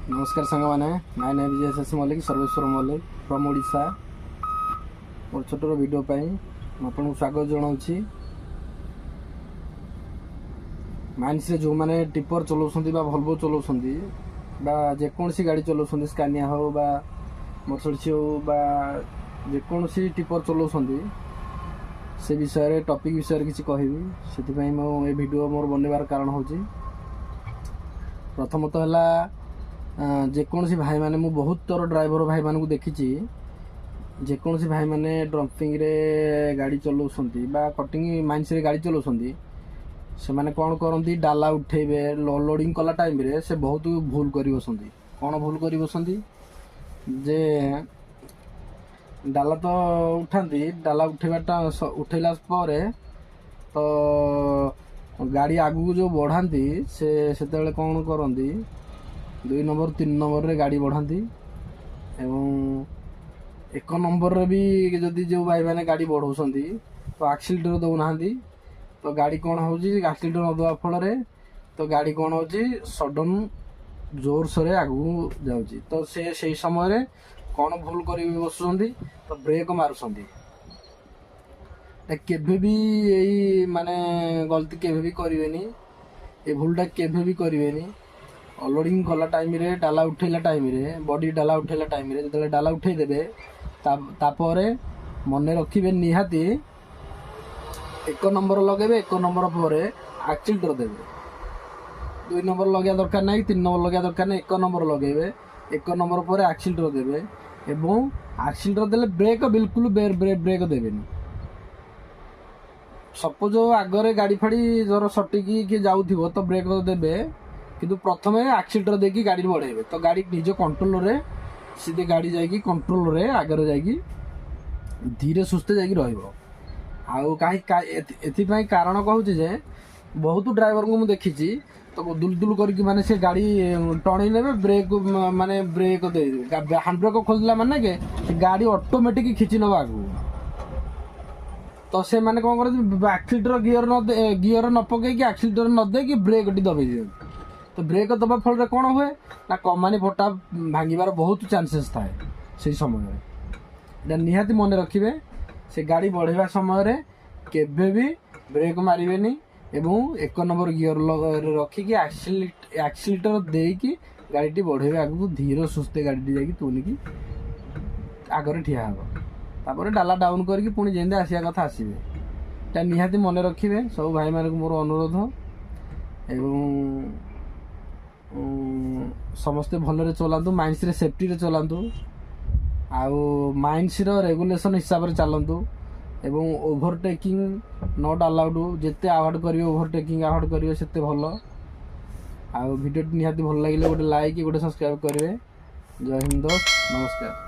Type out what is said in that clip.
नमस्कार सांग मैंने my name is S Mallik Sarveshwar Mallik from Odisha मोर छोटर वीडियो आपको स्वागत जनाऊँगी। माइंस रे जो मैंने टिपर चलाउछंती बा वोल्वो चलाउछंती बा जेकोसी गाड़ी चलाउछंती स्कानिया हो बा मर्सिडीज हो बा जेकोसी टिपर चलाउछंती से विषय टॉपिक विषय किसी कहबी से मो ए वीडियो मोर बनवार कारण होची प्रथमतः है जेकोसी भाई माने मु बहुत थर ड्राइवर भाई मान को देखी जेकोसी भाई माने डंपिंग रे गाड़ी चलाउछंती बा कटिंग माइंस रे गाड़ी चलाउछंती से माने कौन करती डाला उठेबे लोडिंग कला टाइम रे से बहुत भूल कर बसंती। कौन भूल कर बसंती जे डाला तो उठाती डाला उठेबाटा उठेला पर तो गाड़ी आगू जो बढ़ाती से कौन करती 2 नंबर 3 नंबर रे गाड़ी बढ़ाती एवं 1 नंबर रे भी जदि जो भाई मैंने गाड़ी बढ़ाऊँच तो एक्सीलेटर दौना तो गाड़ी कौन हो एक्सीलेटर न दवा फल तो गाड़ी कौन हो सडन जोर से आगू जाऊँगी तो से समय कौन भूल कर बसुँच तो ब्रेक मारुंट केभे भी यही माने गलती केभे भी करेनि ए भूलटा केभे भी करेनि अनलोडिंग कला टाइम रे डाला उठेला टाइम रे बॉडी डाला उठेला टाइम रे जो डाला उठे देबे तापर मन रखिबे निहाती 1 नंबर लगेबे 1 नंबर पर एक्सीलेटर देबे 2 नंबर लगे दरकार नहीं 3 नंबर लगे दरकार नहीं 1 नंबर लगेबे 1 नंबर पर एक्सीलेटर देबे एवं एक्सीलेटर देले ब्रेक बिल्कुल ब्रेक देबेनी। सपोज आगरे गाड़ी फाड़ी जर सटिकी कि जाऊथिबो तो ब्रेक देबे किंतु प्रथमे एक्सीलेटर देकी गाड़ी बढ़ेबे तो गाड़ी निज कंट्रोल रे सीधे गाड़ी जाइकी कंट्रोल रे आगरे जाइकी धीरे सुस्थे जाइकी रहइबो। आउ कहीं एथि कारण कहूँ जे बहुत ड्राइवर को मुझे देखी तो दुल करके माने से गाड़ी टणी ने ब्रेक माने ब्रेक दे हैंड ब्रेक खोलला माने के गाड़ी ऑटोमेटिक खिंची नवा आगू तो से माने कौन कर एक्सीलेटर गियर न पकई एक्सीलेटर न दे कि ब्रेक टी दबे दियो तो ब्रेक दबा फल कौन हुए ना कमानी फटा भांगार बहुत चांसेस थाए से समय निहाती मन रखिए से गाड़ी बढ़ेवा समय केभे भी ब्रेक मारेनि एवं 1 नंबर गियर रखिकी एक्सीलेटर देकी गाड़ी बढ़ेबे आगू धीरे सुस्थे गाड़ी जाकि तुलिकी आगे ठिया हे तापर डाला डाउन करके पुणी जेंदे आसिया कथा आसबे निहाती मन रखिए सब भाई मान को मोर अनुरोध एवं समस्ते भलरे चलातु माइंस रे सेफ्टी रे चलातु आउ माइंस रो रेगुलेशन हिसाब से चलतु एवं ओभरटेकिंग नॉट अलाउड जिते अवॉइड करिवे ओभरटेकिंग अवॉइड करिवे सेते भलो। आउ वीडियो निहाती भल लागिले गोटे लाइक गोटे सब्सक्राइब करिवे। जय हिंद नमस्कार।